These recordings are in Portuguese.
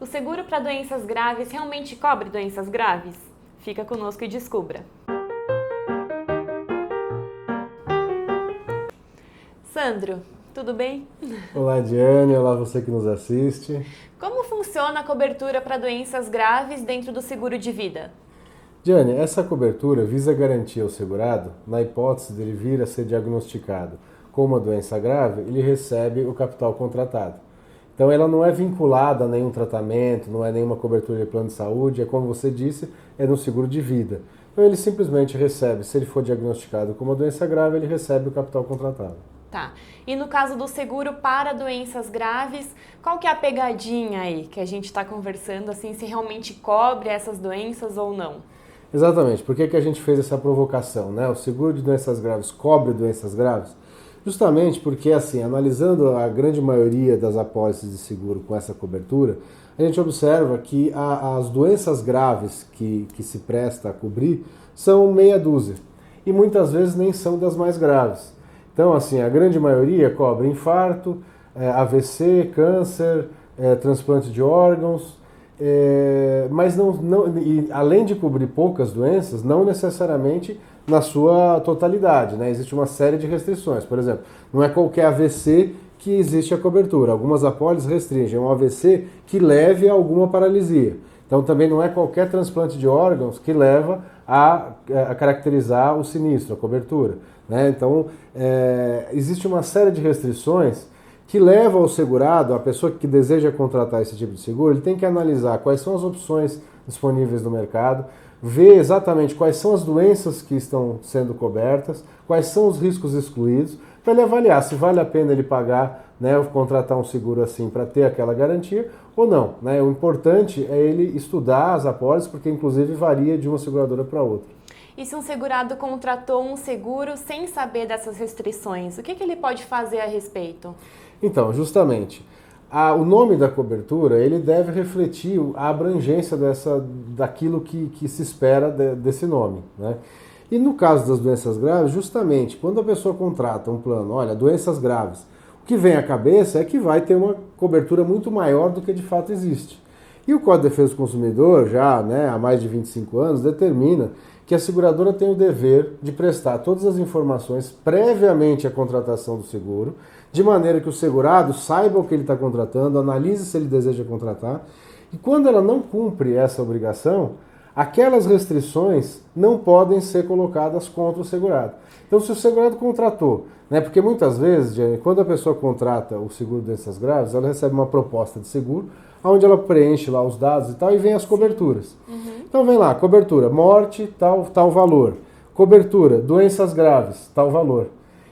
O seguro para doenças graves realmente cobre doenças graves? Fica conosco e descubra. Sandro, tudo bem? Olá, Diane. Olá, você que nos assiste. Como funciona a cobertura para doenças graves dentro do seguro de vida? Diane, essa cobertura visa garantir ao segurado, na hipótese dele vir a ser diagnosticado com uma doença grave, ele recebe o capital contratado. Então ela não é vinculada a nenhum tratamento, não é nenhuma cobertura de plano de saúde, é como você disse, é no seguro de vida. Então ele simplesmente recebe, se ele for diagnosticado com uma doença grave, ele recebe o capital contratado. Tá. E no caso do seguro para doenças graves, qual que é a pegadinha aí que a gente está conversando, assim, se realmente cobre essas doenças ou não? Exatamente. Por que a gente fez essa provocação, né? O seguro de doenças graves cobre doenças graves? Justamente porque, assim, analisando a grande maioria das apólices de seguro com essa cobertura, a gente observa que as doenças graves que se presta a cobrir são meia dúzia. E muitas vezes nem são das mais graves. Então, assim, a grande maioria cobre infarto, AVC, câncer, transplante de órgãos, mas e além de cobrir poucas doenças, não necessariamente na sua totalidade, né? Existe uma série de restrições. Por exemplo, não é qualquer AVC que existe a cobertura. Algumas apólices restringem um AVC que leve a alguma paralisia. Então também não é qualquer transplante de órgãos que leva a caracterizar o sinistro, a cobertura, né? Então existe uma série de restrições que leva ao segurado, a pessoa que deseja contratar esse tipo de seguro, ele tem que analisar quais são as opções disponíveis no mercado, ver exatamente quais são as doenças que estão sendo cobertas, quais são os riscos excluídos, para ele avaliar se vale a pena ele pagar, né, ou contratar um seguro assim para ter aquela garantia ou não, né? O importante é ele estudar as apólices, porque inclusive varia de uma seguradora para outra. E se um segurado contratou um seguro sem saber dessas restrições, o que ele pode fazer a respeito? Então, justamente, o nome da cobertura ele deve refletir a abrangência daquilo que se espera desse nome, né? E no caso das doenças graves, justamente, quando a pessoa contrata um plano, olha, doenças graves, o que vem à cabeça é que vai ter uma cobertura muito maior do que de fato existe. E o Código de Defesa do Consumidor, já, né, há mais de 25 anos, determina que a seguradora tem o dever de prestar todas as informações previamente à contratação do seguro, de maneira que o segurado saiba o que ele está contratando, analise se ele deseja contratar, e quando ela não cumpre essa obrigação, aquelas restrições não podem ser colocadas contra o segurado. Então, se o segurado contratou, né, porque muitas vezes, Jenny, quando a pessoa contrata o seguro de doenças graves, ela recebe uma proposta de seguro, onde ela preenche lá os dados e tal, e vem as coberturas. Então vem lá, cobertura, morte, tal valor. Cobertura, doenças graves, tal valor.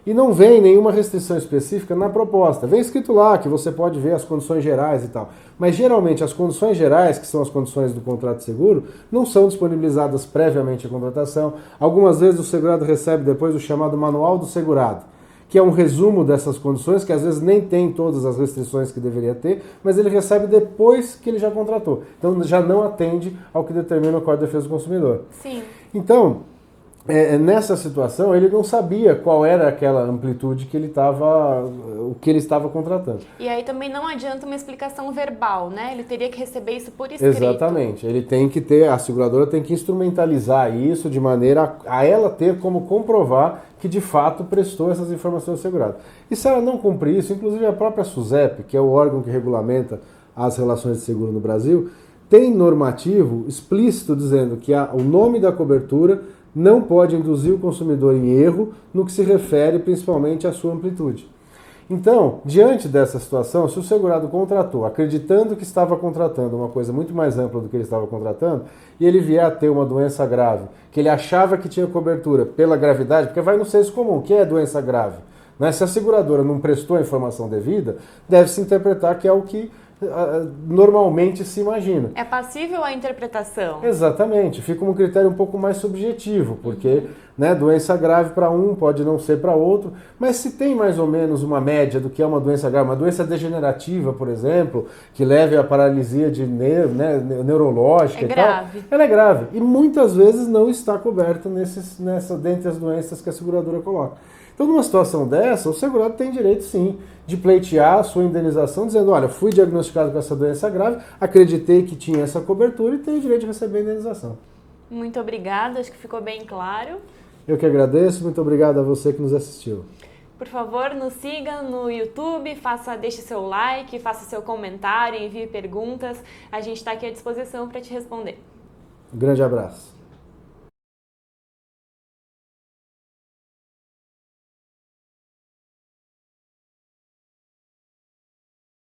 E não vem nenhuma restrição específica na proposta. Vem escrito lá que você pode ver as condições gerais e tal. Mas geralmente as condições gerais, que são as condições do contrato de seguro, não são disponibilizadas previamente à contratação. Algumas vezes o segurado recebe depois o chamado manual do segurado, que é um resumo dessas condições, que às vezes nem tem todas as restrições que deveria ter, mas ele recebe depois que ele já contratou. Então já não atende ao que determina o Código de Defesa do Consumidor. Sim. Então, nessa situação, ele não sabia qual era aquela amplitude que ele estava contratando. E aí também não adianta uma explicação verbal, né? Ele teria que receber isso por escrito. Exatamente. Ele tem que ter, a seguradora tem que instrumentalizar isso de maneira a ela ter como comprovar que de fato prestou essas informações ao segurado. E se ela não cumprir isso, inclusive a própria SUSEP, que é o órgão que regulamenta as relações de seguro no Brasil, tem normativo explícito dizendo que o nome da cobertura não pode induzir o consumidor em erro no que se refere principalmente à sua amplitude. Então, diante dessa situação, se o segurado contratou, acreditando que estava contratando uma coisa muito mais ampla do que ele estava contratando, e ele vier a ter uma doença grave, que ele achava que tinha cobertura pela gravidade, porque vai no senso comum, o que é doença grave? Né? Se a seguradora não prestou a informação devida, deve-se interpretar que é o que normalmente se imagina. É passível à interpretação. Exatamente, fica um critério um pouco mais subjetivo, porque né, doença grave para um pode não ser para outro, mas se tem mais ou menos uma média do que é uma doença grave, uma doença degenerativa, por exemplo, que leve à paralisia de neurológica grave. Ela é grave e muitas vezes não está coberta dentre as doenças que a seguradora coloca. Então, numa situação dessa, o segurado tem direito, sim, de pleitear a sua indenização, dizendo, olha, fui diagnosticado com essa doença grave, acreditei que tinha essa cobertura e tenho o direito de receber a indenização. Muito obrigada, acho que ficou bem claro. Eu que agradeço, muito obrigado a você que nos assistiu. Por favor, nos siga no YouTube, deixe seu like, faça seu comentário, envie perguntas. A gente está aqui à disposição para te responder. Um grande abraço.